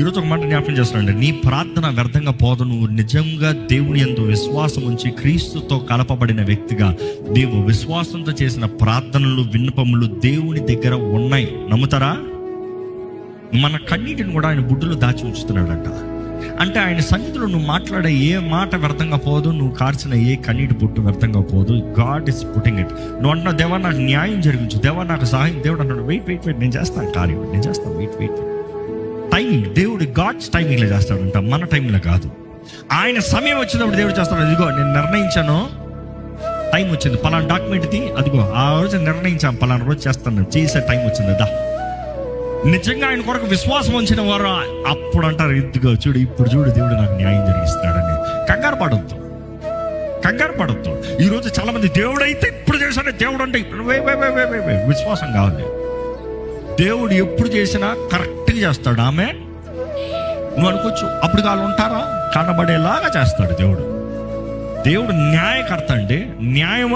ఈరోజు ఒక మాట జ్ఞాపకం చేస్తున్నానండి, నీ ప్రార్థన వ్యర్థంగా పోదు. నువ్వు నిజంగా దేవుని యందు విశ్వాసం ఉంచి క్రీస్తుతో కలపబడిన వ్యక్తిగా నీవు విశ్వాసంతో చేసిన ప్రార్థనలు, విన్నపములు దేవుని దగ్గర ఉన్నాయి. నమ్ముతారా? మన కన్నీటిని కూడా ఆయన బుడ్డులో దాచి ఉంచుతున్నాడంట. అంటే ఆయన సన్నిధిలో నువ్వు మాట్లాడే ఏ మాట వ్యర్థంగా పోదు, నువ్వు కార్చిన ఏ కన్నీటి బుట్టు వ్యర్థంగా పోదు. God is putting it. నువ్వు అంటున్నావు, దేవా నాకు న్యాయం జరిగించు, దేవా నాకు సహాయం. దేవుడు అంటున్నాడు, వెయిట్ నేను చేస్తాను కార్యం, నేను చేస్తాను, వెయిట్. టైమింగ్, దేవుడు గాడ్స్ టైమింగ్లో చేస్తాడంట, మన టైంలో కాదు. ఆయన సమయం వచ్చినప్పుడు దేవుడు చేస్తాడు. అదిగో నేను నిర్ణయించాను, టైం వచ్చింది, పలానా డాక్యుమెంట్ది, అదిగో ఆ రోజు నిర్ణయించాను, పలానా రోజు చేస్తాను, చేసే టైం వచ్చింది దా. నిజంగా ఆయన కొరకు విశ్వాసం ఉంచిన వారు అప్పుడు అంటారు, ఇదిగో చూడు, ఇప్పుడు చూడు దేవుడు నాకు న్యాయం జరిగిస్తున్నాడని. కంగారు పడొద్దు. ఈరోజు చాలా మంది దేవుడు అయితే ఇప్పుడు చేశాడు, దేవుడు అంటే విశ్వాసం కావాలి. దేవుడు ఎప్పుడు చేసినా కరెక్ట్గా చేస్తాడు. ఆమె నువ్వు అనుకోవచ్చు, అప్పుడు వాళ్ళు ఉంటారా, కనబడేలాగా చేస్తాడు దేవుడు. దేవుడు న్యాయకర్త అండి, న్యాయం